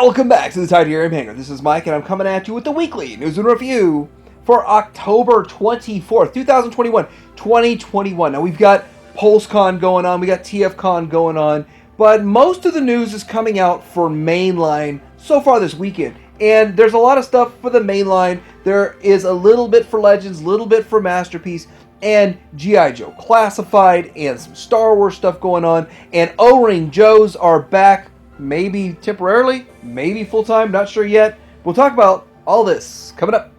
Welcome back to the Titanium Hangar. This is Mike, and I'm coming at you with the weekly news and review for October 24th, 2021. Now, we've got PulseCon going on, we got TFCon going on, but most of the news is coming out for Mainline so far this weekend. And there's a lot of stuff for the Mainline. There is a little bit for Legends, a little bit for Masterpiece, and G.I. Joe Classified, and some Star Wars stuff going on. And O-Ring Joes are back, maybe temporarily, maybe full-time, not sure yet. We'll talk about all this coming up.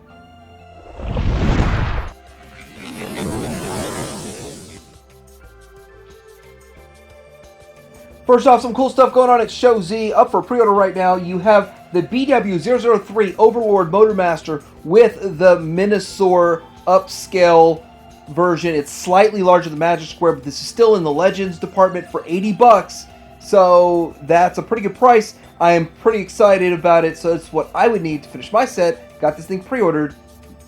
First off, some cool stuff going on at Show Z, up for pre-order right now. You have the BW003 Overlord Motormaster with the Minosaur upscale version. It's slightly larger than Magic Square, but this is still in the Legends department for $80. So that's a pretty good price. I am pretty excited about it, so it's what I would need to finish my set. Got this thing pre-ordered.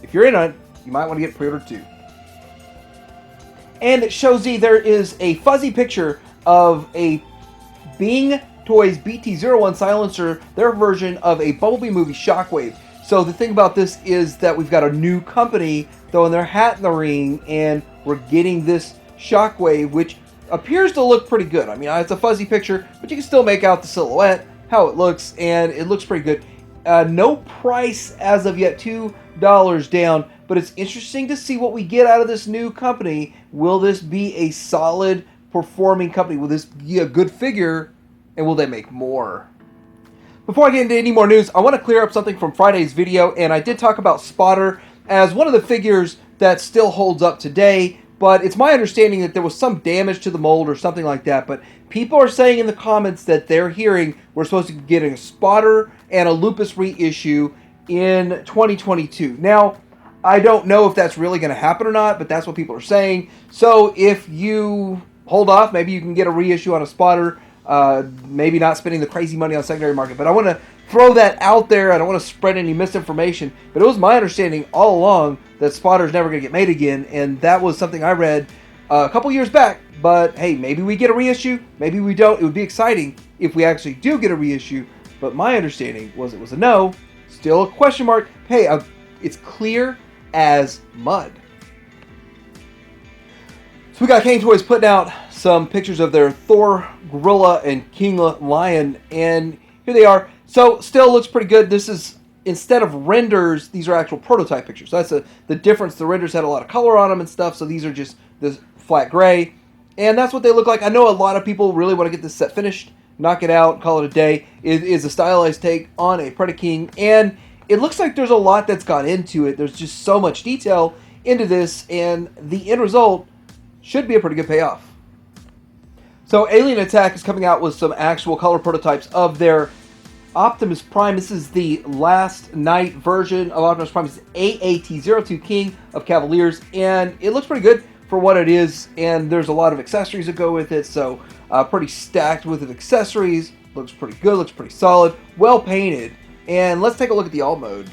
If you're in on it, you might want to get pre-ordered too. And at Show Z, there is a fuzzy picture of a Bing Toys BT-01 silencer, their version of a Bumblebee movie Shockwave. So the thing about this is that we've got a new company throwing their hat in the ring, and we're getting this Shockwave, which appears to look pretty good. I mean, it's a fuzzy picture, but you can still make out the silhouette, how it looks, and it looks pretty good. No price as of yet, $2 down, but it's interesting to see what we get out of this new company. Will this be a solid performing company? Will this be a good figure, and will they make more? Before I get into any more news, I want to clear up something from Friday's video, and I did talk about Spotter as one of the figures that still holds up today, but it's my understanding that there was some damage to the mold or something like that. But people are saying in the comments that they're hearing we're supposed to be getting a Spotter and a Lupus reissue in 2022. Now, I don't know if that's really going to happen or not, but that's what people are saying. So if you hold off, maybe you can get a reissue on a Spotter, maybe not spending the crazy money on secondary market. But I want to throw that out there. I don't want to spread any misinformation, but it was my understanding all along that Spotter's never going to get made again, and that was something I read a couple years back. But hey, maybe we get a reissue, maybe we don't. It would be exciting if we actually do get a reissue, but my understanding was it was a no. Still a question mark. Hey, it's clear as mud. So we got Kane Toys putting out some pictures of their Thor, Gorilla, and King Lion, and here they are. So still looks pretty good. This is, instead of renders, these are actual prototype pictures. So that's the difference. The renders had a lot of color on them and stuff, so these are just this flat gray. And that's what they look like. I know a lot of people really want to get this set finished, knock it out, call it a day. It is a stylized take on a Predaking, and it looks like there's a lot that's gone into it. There's just so much detail into this, and the end result should be a pretty good payoff. So Alien Attack is coming out with some actual color prototypes of their Optimus Prime. This is the last night version of Optimus Prime. It's AAT-02 King of Cavaliers, and it looks pretty good for what it is, and there's a lot of accessories that go with it, so pretty stacked with accessories. Looks pretty good, looks pretty solid, well painted. And let's take a look at the alt mode.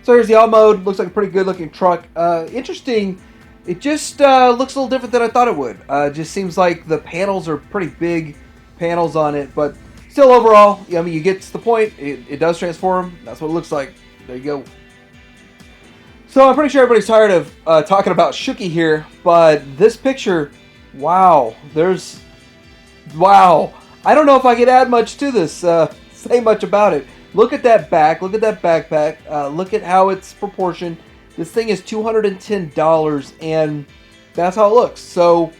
So here's the alt mode. Looks like a pretty good looking truck. Interesting. It just looks a little different than I thought it would. Just seems like the panels are pretty big panels on it, but still overall, I mean, you get to the point. It does transform. That's what it looks like. There you go. So I'm pretty sure everybody's tired of talking about Shuki here, but this picture, wow. Wow. I don't know if I could add much to this, say much about it. Look at that back. Look at that backpack. Look at how it's proportioned. This thing is $210, and that's how it looks. So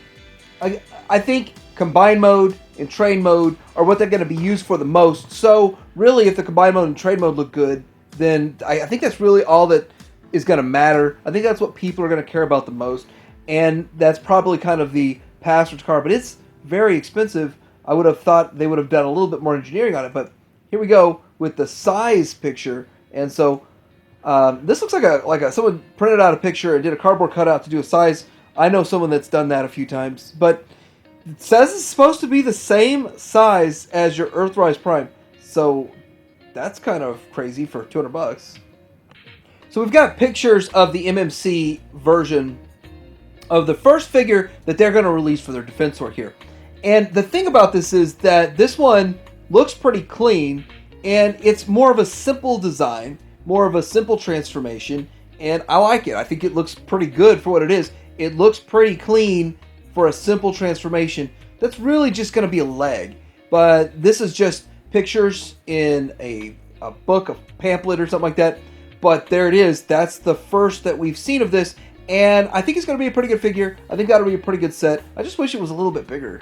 I think combine mode and train mode are what they're going to be used for the most. So really, if the combine mode and train mode look good, then I think that's really all that is going to matter. I think that's what people are going to care about the most, and that's probably kind of the passenger car, but it's very expensive. I would have thought they would have done a little bit more engineering on it, but here we go with the size picture. And so this looks like someone printed out a picture and did a cardboard cutout to do a size. I know someone that's done that a few times, but it says it's supposed to be the same size as your Earthrise Prime. So that's kind of crazy for $200. So we've got pictures of the MMC version of the first figure that they're going to release for their Defensor here. And the thing about this is that this one looks pretty clean, And it's more of a simple design, more of a simple transformation, and I like it. I think it looks pretty good for what it is. It looks pretty clean for a simple transformation that's really just going to be a leg. But this is just pictures in a book, a pamphlet or something like that. But there it is. That's the first that we've seen of this, and I think it's going to be a pretty good figure. I think that'll be a pretty good set. I just wish it was a little bit bigger.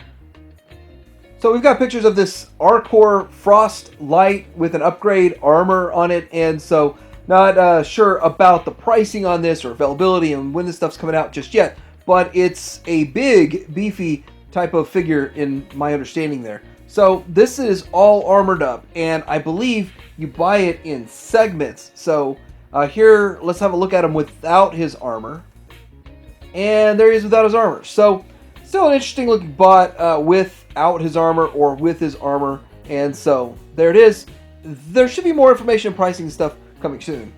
So we've got pictures of this Arcor Frost Light with an upgrade armor on it, and so not sure about the pricing on this or availability and when this stuff's coming out just yet, but it's a big, beefy type of figure in my understanding there. So this is all armored up, and I believe you buy it in segments. So here, let's have a look at him without his armor. And there he is without his armor. So still an interesting looking bot without his armor or with his armor. And so there it is. There should be more information and pricing and stuff coming soon.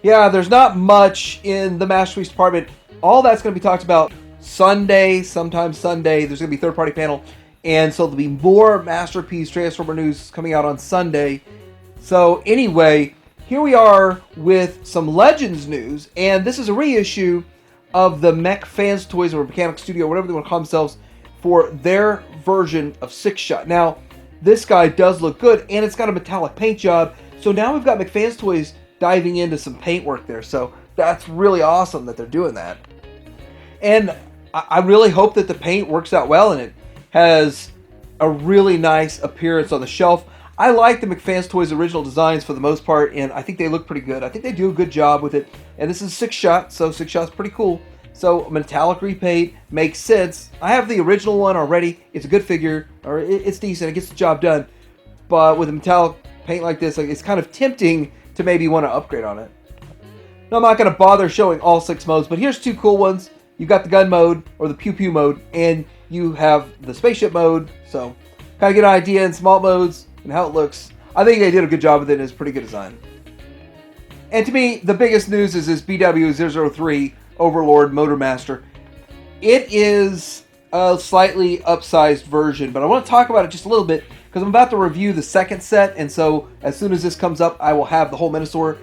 Yeah, there's not much in the Masterpiece department. All that's going to be talked about Sunday, sometime Sunday. There's going to be a third-party panel. And so there'll be more Masterpiece Transformer news coming out on Sunday. So anyway, here we are with some Legends news. And this is a reissue of the Mech Fans Toys or Mechanic Studio, whatever they want to call themselves, for their version of Six Shot. Now, this guy does look good, and it's got a metallic paint job. So now we've got McFans Toys diving into some paint work there. So that's really awesome that they're doing that. And I really hope that the paint works out well and it has a really nice appearance on the shelf. I like the McFans Toys original designs for the most part, and I think they look pretty good. I think they do a good job with it. And this is Six Shot, so Six Shot's pretty cool. So metallic repaint makes sense. I have the original one already. It's a good figure, or it's decent. It gets the job done. But with a metallic paint like this, it's kind of tempting to maybe want to upgrade on it. Now, I'm not going to bother showing all 6 modes, but here's 2 cool ones. You've got the gun mode, or the pew pew mode, and you have the spaceship mode. So kind of get an idea in small modes and how it looks. I think they did a good job with it, and it's a pretty good design. And to me, the biggest news is this BW003 Overlord Motormaster. It is a slightly upsized version, but I want to talk about it just a little bit because I'm about to review the second set, and so as soon as this comes up, I will have the whole Minosaur.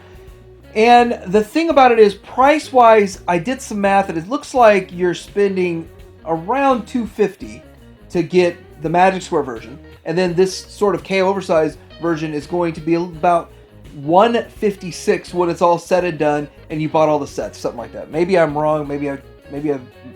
And the thing about it is, price-wise, I did some math, and it looks like you're spending around $250 to get the Magic Square version, and then this sort of KO oversized version is going to be about $156 when it's all said and done, and you bought all the sets, something like that. Maybe I'm wrong. Maybe I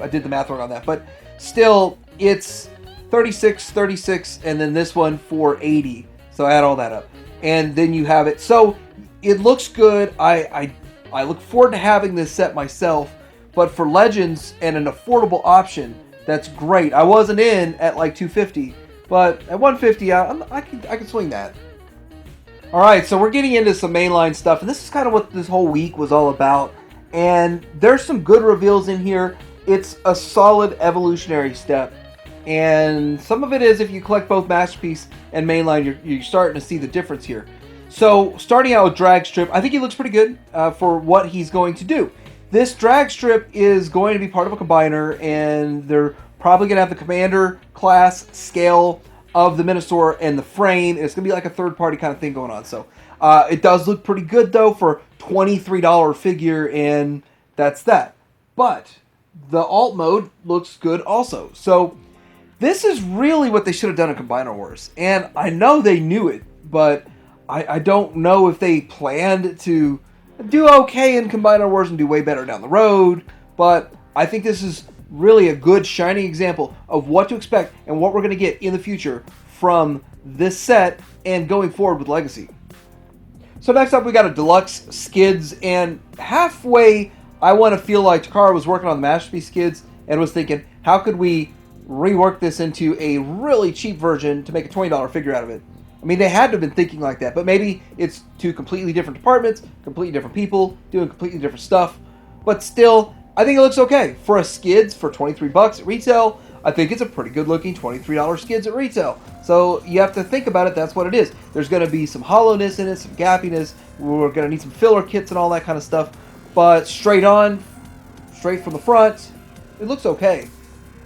did the math wrong on that, but still, it's $36, and then this one for $80. So add all that up, and then you have it. So it looks good. I look forward to having this set myself, but for Legends and an affordable option, that's great. I wasn't in at like $250, but at $150, I can swing that. All right, so we're getting into some mainline stuff, and this is kind of what this whole week was all about. And there's some good reveals in here. It's a solid evolutionary step, and some of it is if you collect both Masterpiece and Mainline, you're starting to see the difference here. So starting out with Drag Strip, I think he looks pretty good for what he's going to do. This Drag Strip is going to be part of a combiner, and they're probably going to have the Commander class scale of the Minosaur and the frame. It's going to be like a third-party kind of thing going on. So it does look pretty good, though, for $23 figure, and that's that. But the alt mode looks good also. So this is really what they should have done in Combiner Wars. And I know they knew it, but I don't know if they planned to do okay in Combiner Wars and do way better down the road. But I think this is really a good, shining example of what to expect and what we're going to get in the future from this set and going forward with Legacy. So next up, we got a deluxe skids, and halfway, I want to feel like Takara was working on the Masterpiece skids and was thinking, how could we rework this into a really cheap version to make a $20 figure out of it? I mean, they had to have been thinking like that, but maybe it's 2 completely different departments, completely different people, doing completely different stuff. But still, I think it looks okay. For a skids for $23 at retail, I think it's a pretty good looking $23 skids at retail. So you have to think about it, that's what it is. There's going to be some hollowness in it, some gappiness. We're going to need some filler kits and all that kind of stuff. But straight on, straight from the front, it looks okay.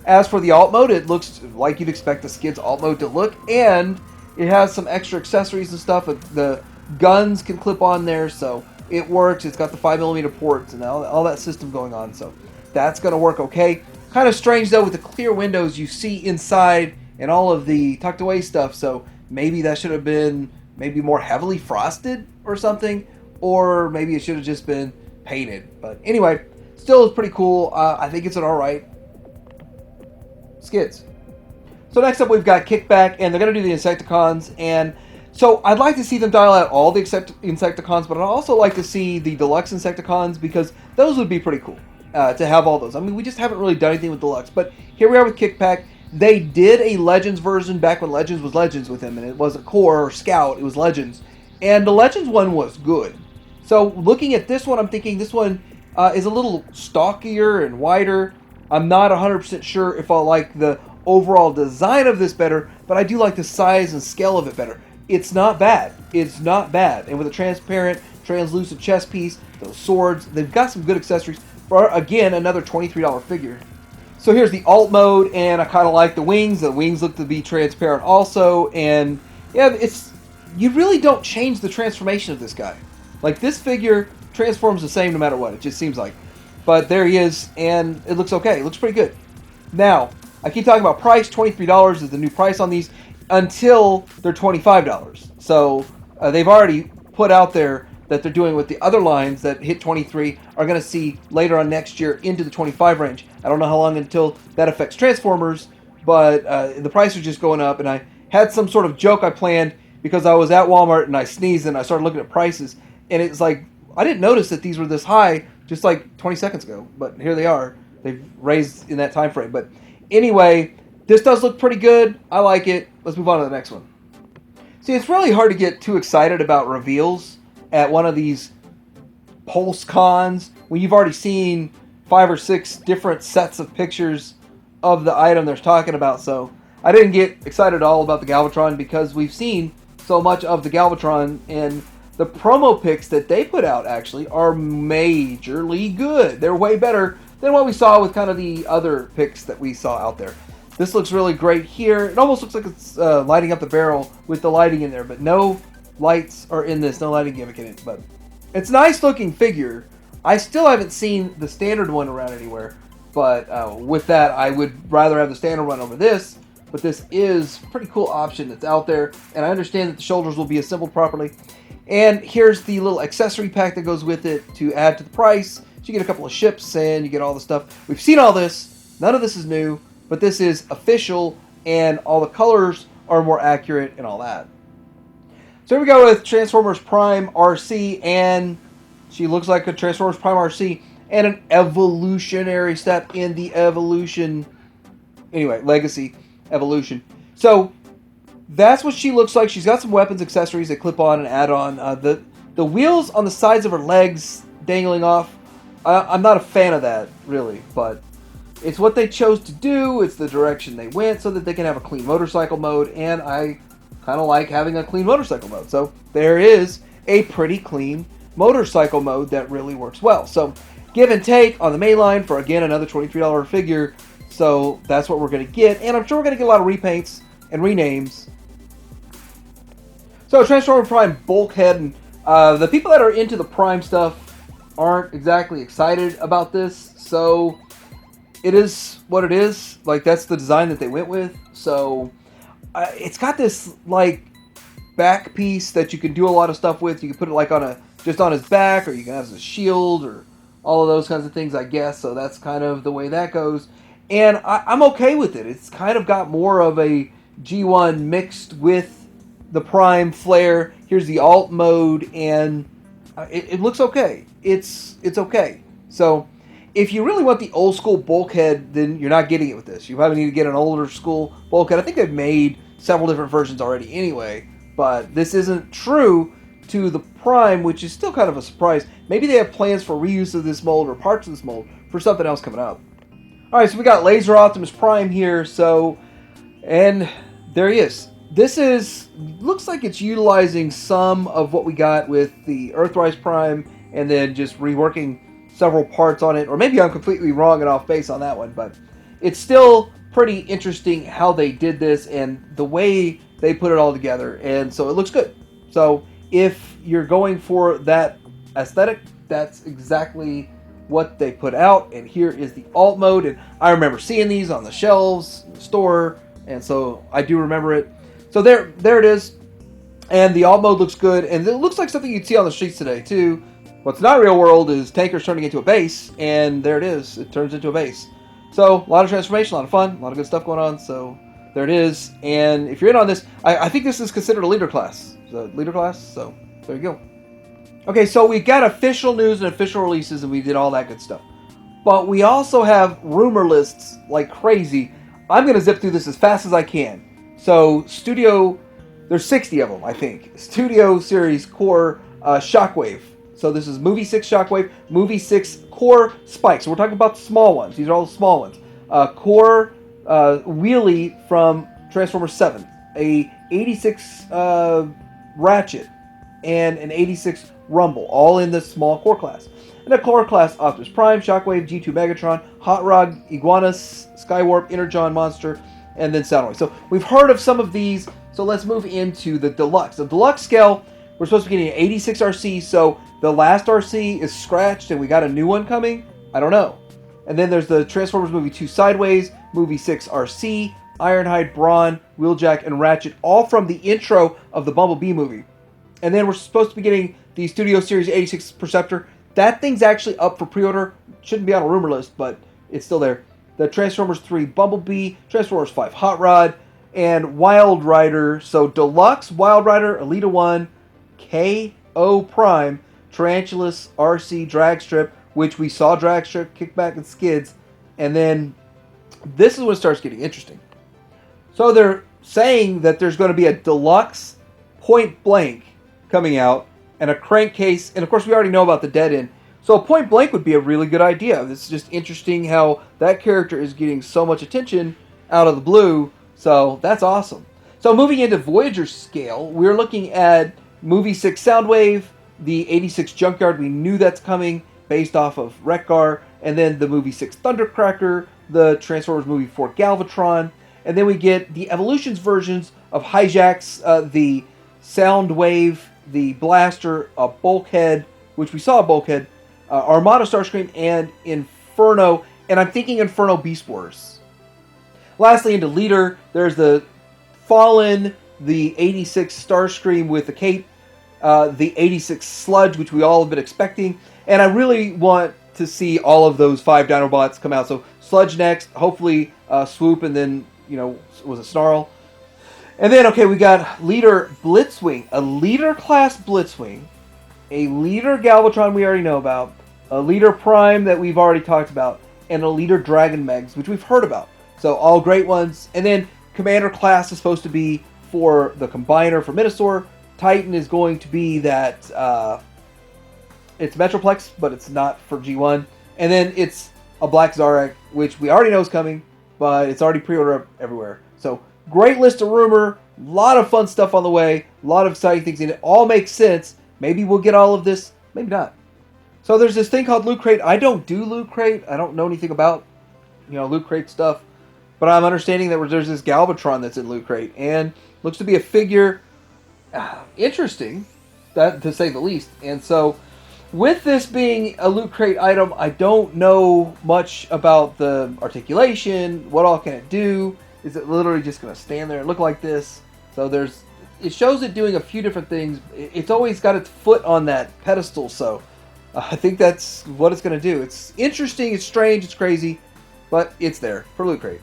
As for the alt mode, it looks like you'd expect the skids alt mode to look, and It has some extra accessories and stuff. The guns can clip on there, so it works. It's got the 5mm ports and all that system going on, so that's going to work okay. Kind of strange, though, with the clear windows you see inside and all of the tucked away stuff, so maybe that should have been maybe more heavily frosted or something, or maybe it should have just been painted. But anyway, still is pretty cool. I think it's an alright skids. So next up we've got Kickback, and they're going to do the Insecticons, and so I'd like to see them dial out all the Insecticons, but I'd also like to see the Deluxe Insecticons, because those would be pretty cool to have all those. I mean, we just haven't really done anything with Deluxe, but here we are with Kickback. They did a Legends version back when Legends was Legends with him, and it wasn't Core or Scout, it was Legends. And the Legends one was good. So looking at this one, I'm thinking this one is a little stockier and wider. I'm not 100% sure if I'll like the overall design of this better, but I do like the size and scale of it better. It's not bad. It's not bad. And with a transparent, translucent chest piece, those swords, they've got some good accessories for, again, another $23 figure. So here's the alt mode, and I kind of like the wings. The wings look to be transparent also, and yeah, you really don't change the transformation of this guy. Like, this figure transforms the same no matter what, it just seems like. But there he is, and it looks okay. It looks pretty good. Now, I keep talking about price. $23 is the new price on these until they're $25. So they've already put out there that they're doing with the other lines that hit 23 are going to see later on next year into the 25 range. I don't know how long until that affects Transformers, but the price is just going up. And I had some sort of joke I planned because I was at Walmart and I sneezed and I started looking at prices. And it's like, I didn't notice that these were this high just like 20 seconds ago. But here they are. They've raised in that time frame. But anyway, this does look pretty good. I like it. Let's move on to the next one. See, it's really hard to get too excited about reveals at one of these Pulse Cons when you've already seen 5 or 6 different sets of pictures of the item they're talking about. So I didn't get excited at all about the Galvatron because we've seen so much of the Galvatron, and the promo pics that they put out actually are majorly good. They're way better than what we saw with kind of the other pics that we saw out there. This looks really great here. It almost looks like it's lighting up the barrel with the lighting in there, but no lights are in this, no lighting gimmick in it. But it's a nice looking figure. I still haven't seen the standard one around anywhere, but with that, I would rather have the standard one over this. But this is a pretty cool option that's out there, and I understand that the shoulders will be assembled properly. And here's the little accessory pack that goes with it to add to the price. So you get a couple of ships and you get all the stuff. We've seen all this. None of this is new, but this is official, and all the colors are more accurate and all that. So here we go with Transformers Prime RC, and she looks like a Transformers Prime RC and an evolutionary step in the evolution. Anyway, Legacy Evolution. So that's what she looks like. She's got some weapons, accessories that clip on and add on. The wheels on the sides of her legs dangling off, I'm not a fan of that, really, but it's what they chose to do. It's the direction they went so that they can have a clean motorcycle mode, and I kind of like having a clean motorcycle mode. So there is a pretty clean motorcycle mode that really works well. So give and take on the Mainline for, again, another $23 figure. So that's what we're going to get, and I'm sure we're going to get a lot of repaints and renames. So Transformer Prime Bulkhead, and the people that are into the Prime stuff aren't exactly excited about this. So it is what it is. Like, that's the design that they went with. So it's got this like back piece that you can do a lot of stuff with. You can put it like on just on his back, or you can have as a shield, or all of those kinds of things, I guess. So that's kind of the way that goes. And I'm okay with it. It's kind of got more of a G1 mixed with the Prime flair. Here's the alt mode, and it looks okay. It's okay. So if you really want the old school Bulkhead, then you're not getting it with this. You probably need to get an older school Bulkhead. I think they've made several different versions already anyway, but this isn't true to the Prime, which is still kind of a surprise. Maybe they have plans for reuse of this mold or parts of this mold for something else coming up. Alright, so we got Laser Optimus Prime here, and there he is. This looks like it's utilizing some of what we got with the Earthrise Prime, and then just reworking several parts on it, or maybe I'm completely wrong and off base on that one, but it's still pretty interesting how they did this, and the way they put it all together, and so it looks good. So if you're going for that aesthetic, that's exactly what they put out. And here is the alt mode, and I remember seeing these on the shelves in the store, and so I do remember it. So there it is, and the alt mode looks good, and it looks like something you'd see on the streets today too. What's not real world is tankers turning into a base, and there it is. It turns into a base. So a lot of transformation, a lot of fun, a lot of good stuff going on. So there it is. And if you're in on this, I think this is considered a leader class. So there you go. Okay, so we got official news and official releases, and we did all that good stuff. But we also have rumor lists like crazy. I'm going to zip through this as fast as I can. So there's 60 of them, I think. Studio Series Core Shockwave. So this is Movie 6 Shockwave, Movie 6 Core Spike. So we're talking about the small ones. These are all the small ones. Core Wheelie from Transformers 7. A 86 Ratchet and an 86 Rumble. All in the small core class. And a core class Optimus Prime, Shockwave, G2 Megatron, Hot Rod, Iguanus, Skywarp, Energon Monster, and then Soundwave. So we've heard of some of these. So let's move into the deluxe. The deluxe scale, we're supposed to be getting an 86 RC. So the last RC is scratched and we got a new one coming? I don't know. And then there's the Transformers Movie 2 Sideways, Movie 6 RC, Ironhide, Brawn, Wheeljack, and Ratchet, all from the intro of the Bumblebee movie. And then we're supposed to be getting the Studio Series 86 Perceptor. That thing's actually up for pre-order. Shouldn't be on a rumor list, but it's still there. The Transformers 3 Bumblebee, Transformers 5 Hot Rod, and Wild Rider. So Deluxe, Wild Rider, Elita 1, KO Prime, Tarantulas, RC, Dragstrip, which we saw Dragstrip, Kickback, and Skids. And then this is when it starts getting interesting. So they're saying that there's going to be a Deluxe Point Blank coming out, and a crankcase, and of course we already know about the dead end. So Point Blank would be a really good idea. It's just interesting how that character is getting so much attention out of the blue. So that's awesome. So moving into Voyager scale, we're looking at Movie 6 Soundwave, the 86 Junkyard. We knew that's coming based off of Wreck-Gar, and then the Movie 6 Thundercracker, the Transformers Movie 4 Galvatron, and then we get the Evolutions versions of Hijacks, the Soundwave, the Blaster, a Bulkhead, which we saw a Bulkhead, Armada Starscream, and Inferno, and I'm thinking Inferno Beast Wars. Lastly, into Leader, there's the Fallen, the 86 Starscream with the cape, the 86 Sludge, which we all have been expecting, and I really want to see all of those 5 Dinobots come out. So Sludge next, hopefully Swoop, and then, was it Snarl? And then, okay, we got Leader Blitzwing, a Leader class Blitzwing, a Leader Galvatron we already know about, a Leader Prime that we've already talked about, and a Leader Dragon Megs, which we've heard about. So all great ones. And then Commander class is supposed to be for the Combiner for Minosaur. Titan is going to be that, it's Metroplex, but it's not for G1. And then it's a Black Zarak, which we already know is coming, but it's already pre-ordered everywhere. So great list of rumor, a lot of fun stuff on the way, a lot of exciting things, and it all makes sense. Maybe we'll get all of this, maybe not. So there's this thing called Loot Crate. I don't do Loot Crate. I don't know anything about, Loot Crate stuff. But I'm understanding that there's this Galvatron that's in Loot Crate, and looks to be a figure interesting, that to say the least. And so, with this being a Loot Crate item, I don't know much about the articulation. What all can it do? Is it literally just going to stand there and look like this? So it shows it doing a few different things. It's always got its foot on that pedestal, so I think that's what it's going to do. It's interesting, it's strange, it's crazy, but it's there for Loot Crate.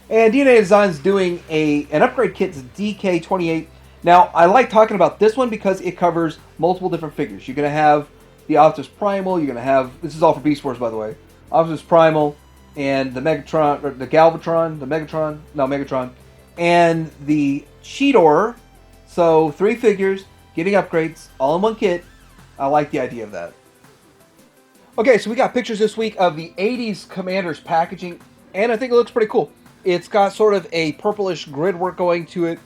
And DNA Design's doing an upgrade kit to DK28. Now, I like talking about this one because it covers multiple different figures. You're going to have the Optimus Primal, you're going to have, this is all for Beast Wars, by the way, Optimus Primal, and the Megatron, or the Galvatron, Megatron, and the Cheetor. So 3 figures, getting upgrades, all in one kit. I like the idea of that. Okay, so we got pictures this week of the 80s Commanders packaging, and I think it looks pretty cool. It's got sort of a purplish grid work going to it.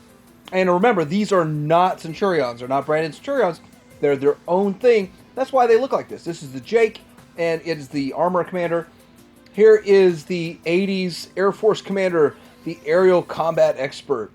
And remember, these are not Centurions. They're not branded Centurions. They're their own thing. That's why they look like this. This is the Jake, and it is the Armor Commander. Here is the 80s Air Force Commander, the Aerial Combat Expert.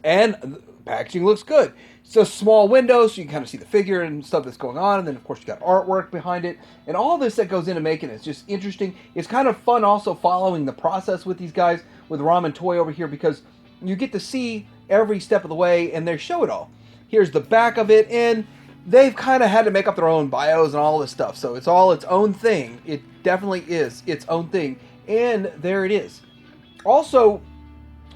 And the packaging looks good. It's a small window, so you can kind of see the figure and stuff that's going on. And then, of course, you got artwork behind it. And all this that goes into making it is just interesting. It's kind of fun also following the process with these guys, with Ramen Toy over here, because you get to see every step of the way, and they show it all. Here's the back of it, and they've kind of had to make up their own bios and all this stuff. So it's all its own thing. It definitely is its own thing. And there it is. Also,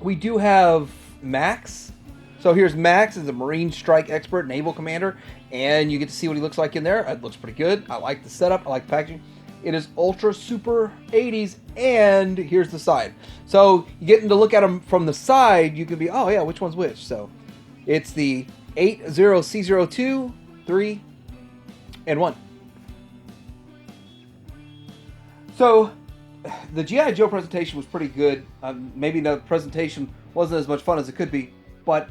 we do have Max. So here's Max as a Marine Strike Expert Naval Commander, and you get to see what he looks like in there. It looks pretty good. I like the setup. I like the packaging. It is ultra super 80s, and here's the side. So you getting to look at them from the side, you can be, oh yeah, which one's which? So it's the 80C02, 3, and 1. So the G.I. Joe presentation was pretty good. Maybe the presentation wasn't as much fun as it could be, but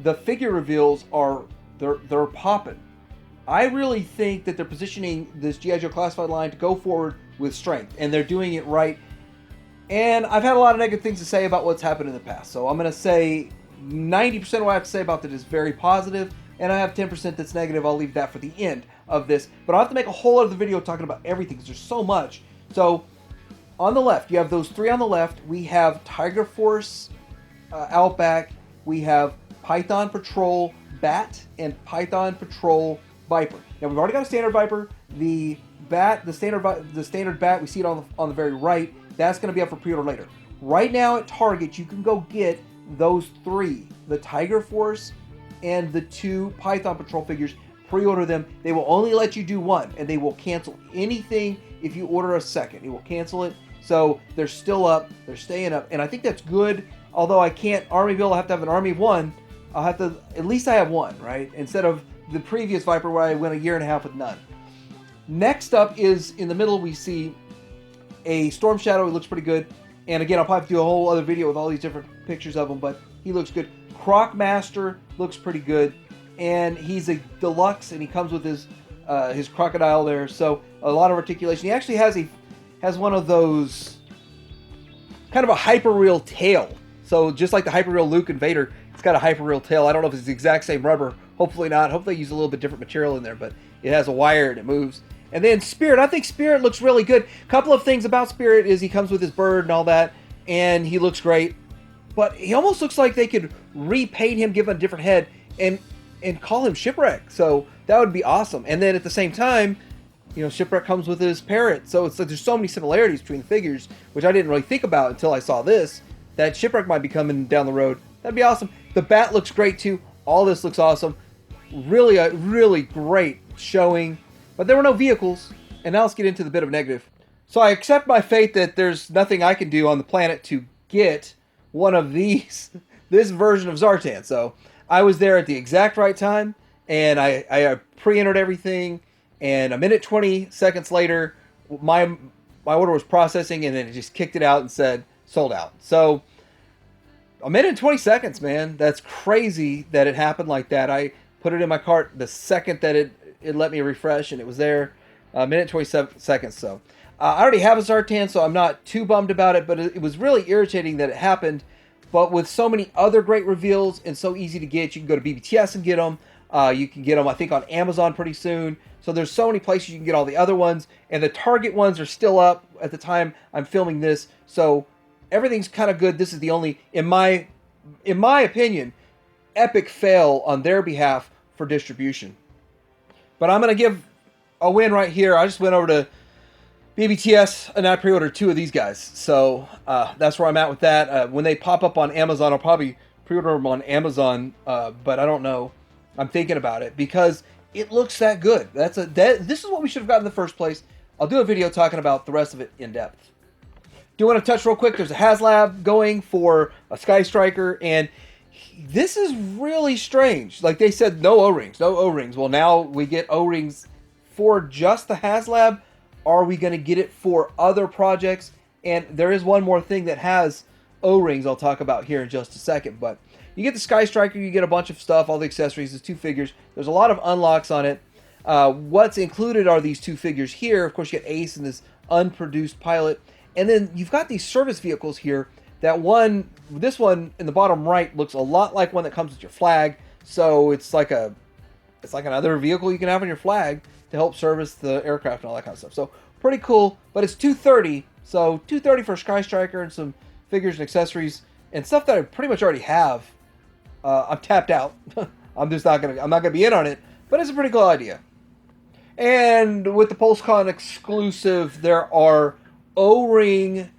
the figure reveals are they're popping. I really think that they're positioning this G.I. Joe classified line to go forward with strength, and they're doing it right. And I've had a lot of negative things to say about what's happened in the past, so I'm going to say 90% of what I have to say about it is very positive, and I have 10% that's negative. I'll leave that for the end of this, but I'll have to make a whole other video talking about everything because there's so much. So on the left, you have those three on the left. We have Tiger Force Outback. We have Python Patrol Bat and Python Patrol Viper. Now we've already got a standard Viper. The Bat, the standard Bat, we see it on the very right. That's going to be up for pre-order later. Right now at Target, you can go get those three, the Tiger Force and the two Python Patrol figures. Pre-order them. They will only let you do one, and they will cancel anything if you order a second. It will cancel it. So they're still up. They're staying up, and I think that's good. Although I can't Army build, I have to have an Army of one. I'll have to, at least I have one, right? Instead of the previous Viper where I went a year and a half with none. Next up is, in the middle, we see a Storm Shadow. It looks pretty good. And again, I'll probably do a whole other video with all these different pictures of him, but he looks good. Croc Master looks pretty good. And he's a deluxe, and he comes with his crocodile there. So a lot of articulation. He actually has one of those kind of a hyper-real tail. So just like the hyper-real Luke and Vader, it's got a hyper-real tail. I don't know if it's the exact same rubber. Hopefully not. Hopefully they use a little bit different material in there, but it has a wire and it moves. And then Spirit. I think Spirit looks really good. A couple of things about Spirit is he comes with his bird and all that, and he looks great. But he almost looks like they could repaint him, give him a different head, and call him Shipwreck. So that would be awesome. And then at the same time, you know, Shipwreck comes with his parrot. So it's like there's so many similarities between the figures, which I didn't really think about until I saw this, that Shipwreck might be coming down the road. That'd be awesome. The Bat looks great too. All this looks awesome. Really, a really great showing. But there were no vehicles. And now let's get into the bit of negative. So I accept my fate that there's nothing I can do on the planet to get one of these, this version of Zartan. So I was there at the exact right time, and I pre-entered everything, and a minute 20 seconds later, my order was processing, and then it just kicked it out and said, sold out. So a minute and 20 seconds, man. That's crazy that it happened like that. I put it in my cart the second that it let me refresh, and it was there. A minute and 27 seconds, so. I already have a Zartan, so I'm not too bummed about it, but it was really irritating that it happened. But with so many other great reveals and so easy to get, you can go to BBTS and get them. You can get them, I think, on Amazon pretty soon. So there's so many places you can get all the other ones. And the Target ones are still up at the time I'm filming this. So everything's kind of good. This is the only, in my opinion, epic fail on their behalf for distribution. But I'm going to give a win right here. I just went over to BBTS and I pre-ordered two of these guys. So that's where I'm at with that. When they pop up on Amazon, I'll probably pre-order them on Amazon, but I don't know. I'm thinking about it because it looks that good. This is what we should have gotten in the first place. I'll do a video talking about the rest of it in depth. Do want to touch real quick. There's a HasLab going for a Sky Striker, and this is really strange. Like they said, no O-rings, no O-rings. Well, now we get O-rings for just the HasLab. Are we going to get it for other projects? And there is one more thing that has O-rings I'll talk about here in just a second. But you get the Sky Striker, you get a bunch of stuff, all the accessories, there's two figures. There's a lot of unlocks on it. What's included are these two figures here. Of course, you get Ace and this unproduced pilot. And then you've got these service vehicles here this one in the bottom right looks a lot like one that comes with your flag. So it's like another vehicle you can have on your flag to help service the aircraft and all that kind of stuff. So pretty cool, but it's $230. So $230 for a Sky Striker and some figures and accessories and stuff that I pretty much already have. I'm tapped out. I'm not gonna be in on it, but it's a pretty cool idea. And with the PulseCon exclusive, there are O-Ring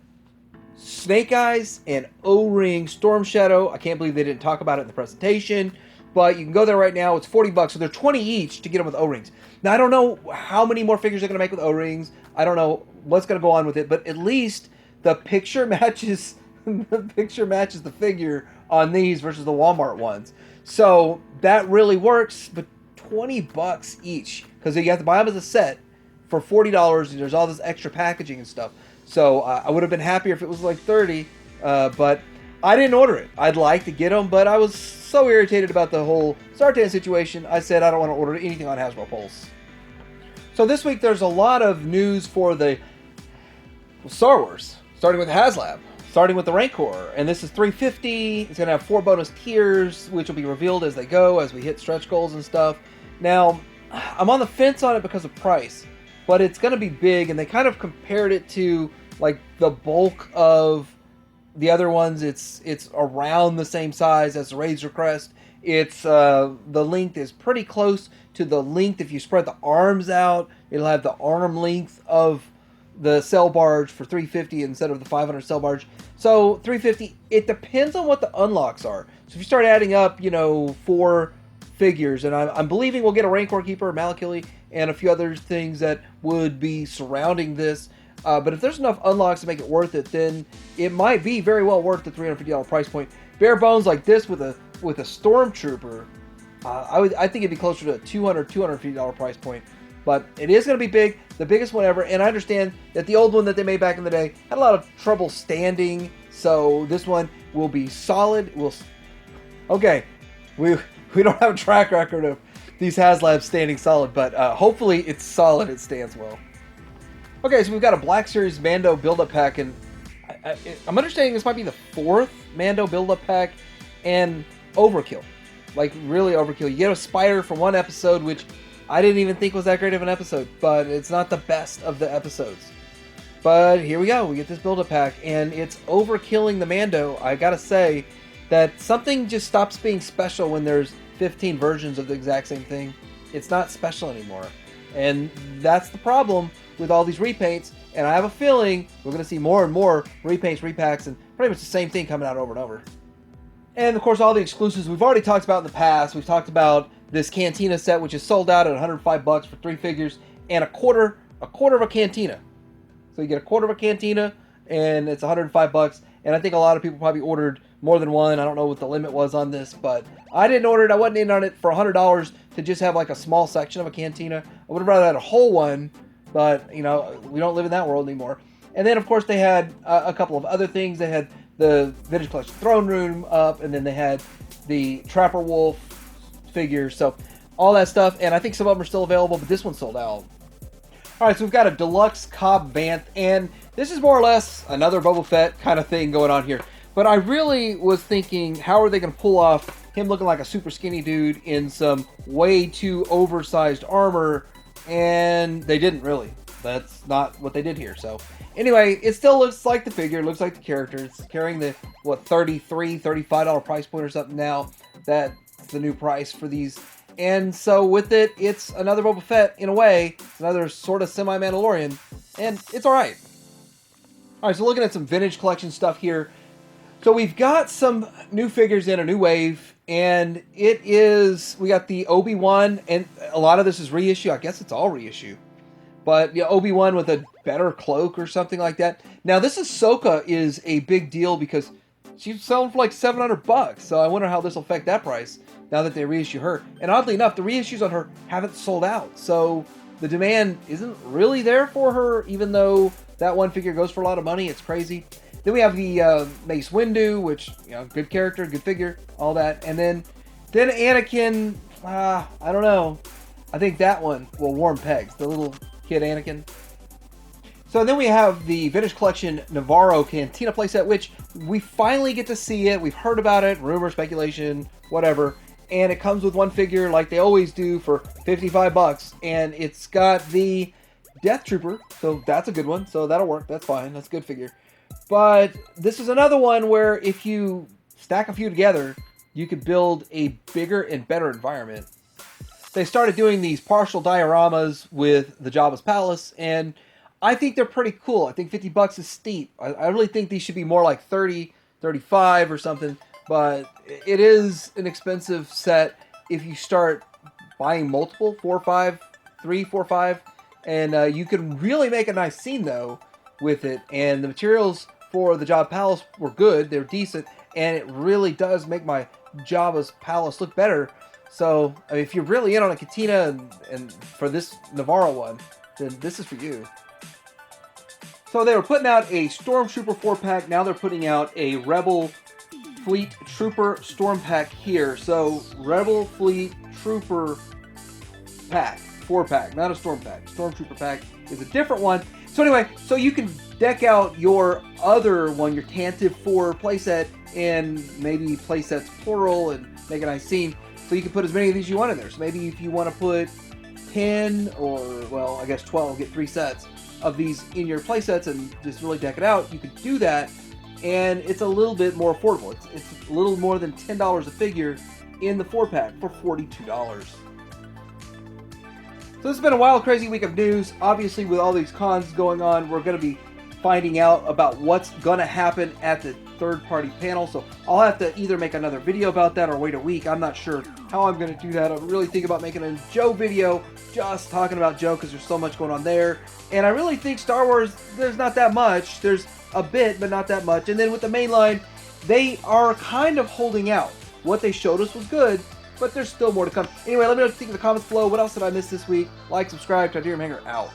Snake Eyes and O-Ring Storm Shadow. I can't believe they didn't talk about it in the presentation, but you can go there right now. It's $40, so they're $20 each to get them with O-Rings. Now, I don't know how many more figures they're going to make with O-Rings. I don't know what's going to go on with it, but at least the picture matches the figure on these versus the Walmart ones. So that really works, but $20 each, because you have to buy them as a set for $40, and there's all this extra packaging and stuff. So I would have been happier if it was like $30, but I didn't order it. I'd like to get them, but I was so irritated about the whole Sartan situation, I said I don't want to order anything on Hasbro Pulse. So this week there's a lot of news for the Star Wars, starting with HasLab, starting with the Rancor, and this is $350. It's going to have 4 bonus tiers, which will be revealed as they go, as we hit stretch goals and stuff. Now, I'm on the fence on it because of price, but it's going to be big, and they kind of compared it to like the bulk of the other ones. It's around the same size as the Razor Crest. It's the length is pretty close to the length. If you spread the arms out, it'll have the arm length of the cell barge for $350 instead of the $500 cell barge. So $350. It depends on what the unlocks are. So if you start adding up, 4 figures, and I'm believing we'll get a Rancor Keeper, a Malakili, and a few other things that would be surrounding this. But if there's enough unlocks to make it worth it, then it might be very well worth the $350 price point. Bare bones like this with a Stormtrooper, I think it'd be closer to a $250 price point. But it is going to be big, the biggest one ever. And I understand that the old one that they made back in the day had a lot of trouble standing. So this one will be solid. Okay, we don't have a track record of these HasLabs standing solid, but hopefully it's solid. It stands well. Okay, so we've got a Black Series Mando build-up pack, and I'm understanding this might be the 4th Mando build-up pack, and overkill. Like, really overkill. You get a spider from one episode, which I didn't even think was that great of an episode, but it's not the best of the episodes. But here we go. We get this build-up pack, and it's overkilling the Mando. I gotta say that something just stops being special when there's 15 versions of the exact same thing. It's not special anymore. And that's the problem with all these repaints, and I have a feeling we're going to see more and more repaints, repacks, and pretty much the same thing coming out over and over. And of course, all the exclusives we've already talked about in the past. We've talked about this Cantina set, which is sold out at $105 for 3 figures, and a quarter of a Cantina. So you get a quarter of a Cantina, and it's $105. And I think a lot of people probably ordered more than one. I don't know what the limit was on this, but I didn't order it. I wasn't in on it for $100 to just have like a small section of a Cantina. I would have rather had a whole one, but we don't live in that world anymore. And then of course they had a couple of other things. They had the Vintage Collection Throne Room up, and then they had the Trapper Wolf figures. So all that stuff, and I think some of them are still available, but this one's sold out. Alright, so we've got a deluxe Cobb Vanth, and this is more or less another Boba Fett kind of thing going on here. But I really was thinking, how are they going to pull off him looking like a super skinny dude in some way too oversized armor? And they didn't really. That's not what they did here. So anyway, it still looks like the figure. It looks like the character. It's carrying the, $33, $35 price point or something now. That's the new price for these. And so with it, it's another Boba Fett in a way. It's another sort of semi-Mandalorian. And it's alright. Alright, so looking at some vintage collection stuff here. So we've got some new figures in a new wave, and we got the Obi-Wan, and a lot of this is reissue. I guess it's all reissue. But Obi-Wan with a better cloak or something like that. Now this Ahsoka is a big deal because she's selling for like $700, so I wonder how this will affect that price now that they reissue her. And oddly enough, the reissues on her haven't sold out, so the demand isn't really there for her, even though that one figure goes for a lot of money. It's crazy. Then we have the Mace Windu, which, good character, good figure, all that. And then Anakin, I don't know. I think that one will warm pegs, the little kid Anakin. So then we have the Vintage Collection Navarro Cantina playset, which we finally get to see it. We've heard about it, rumor, speculation, whatever. And it comes with one figure like they always do for 55 bucks. And it's got the Death Trooper, so that's a good one. So that'll work, that's fine, that's a good figure. But this is another one where if you stack a few together, you could build a bigger and better environment. They started doing these partial dioramas with the Jabba's Palace, and I think they're pretty cool. I think 50 bucks is steep. I really think these should be more like 30, 35 or something. But it is an expensive set if you start buying multiple, 4 or 5, 3, 4, 5. And you can really make a nice scene, though, with it. And the materials for the Jabba Palace were good. They're decent. And it really does make my Jabba's Palace look better. So, I mean, if you're really in on a Katina and for this Navarro one, then this is for you. So they were putting out a Stormtrooper 4-pack. Now they're putting out a Rebel Fleet Trooper Storm Pack here. So Rebel Fleet Trooper Pack, 4-pack, not a Storm Pack. Stormtrooper Pack is a different one. So anyway, so you can deck out your other one, your Tantive 4 playset, and maybe playsets plural and make a nice scene. So you can put as many of these you want in there. So maybe if you want to put 10 or, well, I guess 12, get 3 sets of these in your playsets and just really deck it out, you could do that, and it's a little bit more affordable. It's a little more than $10 a figure in the 4-pack for $42. So this has been a wild, crazy week of news. Obviously, with all these cons going on, we're going to be finding out about what's going to happen at the third-party panel. So I'll have to either make another video about that or wait a week. I'm not sure how I'm going to do that. I'm really thinking about making a Joe video just talking about Joe because there's so much going on there. And I really think Star Wars, there's not that much. There's a bit, but not that much. And then with the mainline, they are kind of holding out. What they showed us was good, but there's still more to come. Anyway, let me know what you think in the comments below. What else did I miss this week? Like, subscribe, Titanium Hanger out.